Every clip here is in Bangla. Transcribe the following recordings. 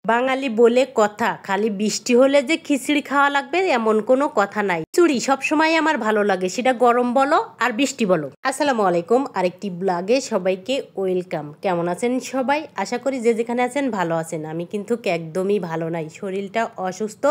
বাঙালি বলে কথা, খালি বৃষ্টি হলে যে খিচুড়ি খাওয়া লাগবে এমন কোনো কথা নাই। খিচুড়ি সবসময় আমার ভালো লাগে, সেটা গরম বলো আর বৃষ্টি বলো। আসসালামু আলাইকুম, আরেকটি ব্লগে সবাইকে ওয়েলকাম। কেমন আছেন সবাই? আশা করি যে যেখানে আছেন ভালো আছেন। আমি কিন্তু একদমই ভালো নাই, শরীরটা অসুস্থ।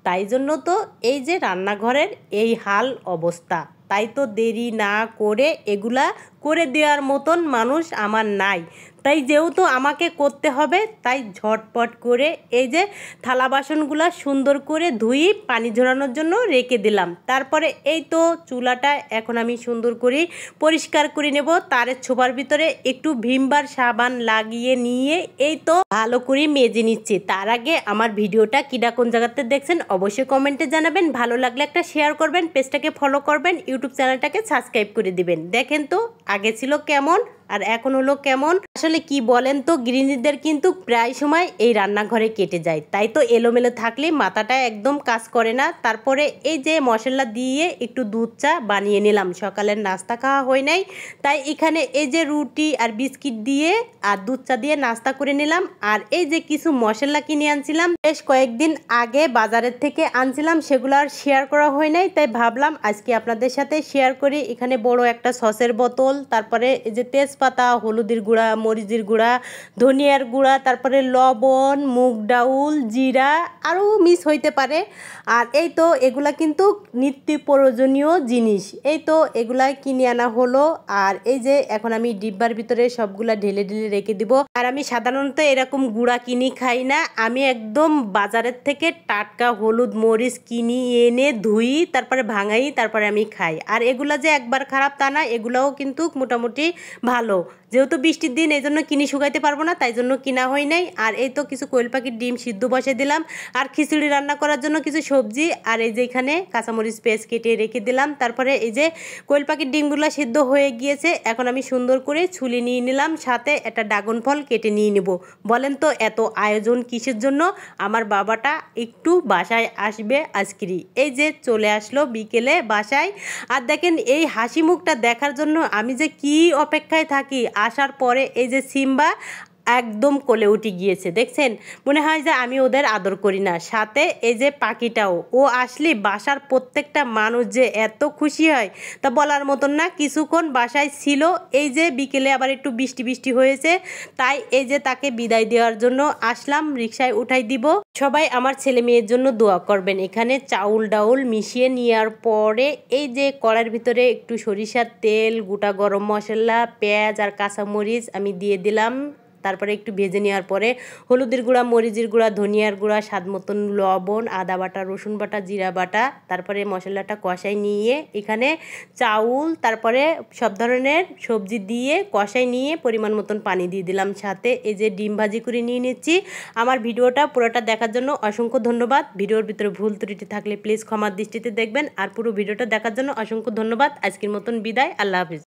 তাই জন্য তো এই যে রান্নাঘরের এই হাল অবস্থা। তাই তো দেরি না করে এগুলা করে দেওয়ার মতন মানুষ আমার নাই। তাই যেহেতু আমাকে করতে হবে, তাই ঝটপট করে এই যে থালা বাসনগুলো সুন্দর করে ধুই পানি ঝরানোর জন্য রেখে দিলাম। তারপরে এই তো চুলাটা এখন আমি সুন্দর করে পরিষ্কার করে নেব। তারের ছোপার ভিতরে একটু ভিমবার সাবান লাগিয়ে নিয়ে এই তো ভালো করে মেজে নিচ্ছি। তার আগে আমার ভিডিওটা কিডা কোন জায়গাতে দেখছেন অবশ্যই কমেন্টে জানাবেন। ভালো লাগলে একটা শেয়ার করবেন, পেজটাকে ফলো করবেন, ইউটিউব চ্যানেলটাকে সাবস্ক্রাইব করে দিবেন। দেখেন তো আগে ছিল কেমন আর এখন হলো কেমন। আসলে কি বলেন তো, গৃহিণীদের কিন্তু প্রায় সময় এই রান্নাঘরে কেটে যায়। তাই তো এলোমেলো থাকলে মাথাটা একদম কাজ করে না। তারপরে এই যে মশলা দিয়ে একটু দুধ চা বানিয়ে নিলাম। সকালের নাস্তা খাওয়া হয় নাই, তাই এখানে এই যে রুটি আর বিস্কিট দিয়ে আর দুধ চা দিয়ে নাস্তা করে নিলাম। আর এই যে কিছু মশলা কিনে আনছিলাম, বেশ কয়েকদিন আগে বাজারের থেকে আনছিলাম, সেগুলো আর শেয়ার করা হয় নাই। তাই ভাবলাম আজকে আপনাদের সাথে শেয়ার করি। এখানে বড় একটা সসের বোতল, তারপরে এই যে তেজপাতা, হলুদের গুঁড়া, মরিচের গুঁড়া, ধনিয়ার গুঁড়া, তারপরে লবণ, মুগ ডাউল, জিরা আরও মিস হইতে পারে। আর এই তো এগুলা কিন্তু নিত্য প্রয়োজনীয় জিনিস। এই তো এগুলা কিনে আনা হলো। আর এই যে এখন আমি ডিব্বার ভিতরে সবগুলা ঢেলে ঢেলে রেখে দিব। আর আমি সাধারণত এরকম গুঁড়া কিনি খাই না, আমি একদম বাজারের থেকে টাটকা হলুদ মরিচ কিনি এনে ধুই, তারপরে ভাঙাই, তারপরে আমি খাই। আর এগুলা যে একবার খারাপ তা না, এগুলাও কিন্তু মোটামুটি ভালো। যেহেতু বৃষ্টির দিন, এই জন্য কিনি শুকাইতে পারবো না, তাই জন্য কিনা হয় নাই। আর এই তো কিছু কোয়েল পাখির ডিম সিদ্ধ বসে দিলাম, আর খিচুড়ি রান্না করার জন্য কিছু সবজি, আর এই যে এখানে কাঁচামরিচ পেঁয়াজ কেটে রেখে দিলাম। তারপরে এই যে কোয়েল পাখির ডিমগুলো সিদ্ধ হয়ে গিয়েছে, এখন আমি সুন্দর করে ছুলে নিয়ে নিলাম, সাথে একটা ড্রাগন ফল কেটে নিয়ে নেব। বলেন তো এত আয়োজন কিসের জন্য? আমার বাবাটা একটু বাসায় আসবে আজকেরই। এই যে চলে আসলো বিকেলে বাসায়। আর দেখেন এই হাসি মুখটা দেখার জন্য আমি যে কি অপেক্ষায় থাকি। আসার পরে এই যে সিম্বা একদম কোলে উঠে গিয়েছে, দেখছেন? মনে হয় যে আমি ওদের আদর করি না। সাথে এই যে পাখিটাও, ও আসলে বাসার প্রত্যেকটা মানুষ যে এত খুশি হয় তা বলার মতন না। কিছুক্ষণ বাসায় ছিল, এই যে বিকেলে আবার একটু বৃষ্টি বৃষ্টি হয়েছে, তাই এই যে তাকে বিদায় দেওয়ার জন্য আসলাম, রিকশায় উঠাই দিব। সবাই আমার ছেলে মেয়ের জন্য দোয়া করবেন। এখানে চাউল ডাউল মিশিয়ে নেওয়ার পরে এই যে কড়াইয়ের ভিতরে একটু সরিষার তেল, গোটা গরম মশলা, পেঁয়াজ আর কাঁচামরিচ আমি দিয়ে দিলাম। তারপরে একটু ভেজে নেওয়ার পরে হলুদের গুঁড়া, মরিচের গুঁড়া, ধনিয়ার গুঁড়া, স্বাদ মতন লবণ, আদা বাটা, রসুন বাটা, জিরা বাটা, তারপরে মশলাটা কষাই নিয়ে এখানে চাউল, তারপরে সব ধরনের সবজি দিয়ে কষাই নিয়ে পরিমাণ মতন পানি দিয়ে দিলাম। সাথে এই যে ডিম ভাজি করে নিয়ে নিচ্ছি। আমার ভিডিওটা পুরোটা দেখার জন্য অসংখ্য ধন্যবাদ। ভিডিওর ভিতরে ভুল ত্রুটি থাকলে প্লিজ ক্ষমার দৃষ্টিতে দেখবেন। আর পুরো ভিডিওটা দেখার জন্য অসংখ্য ধন্যবাদ। আজকের মতন বিদায়, আল্লাহ হাফিজ।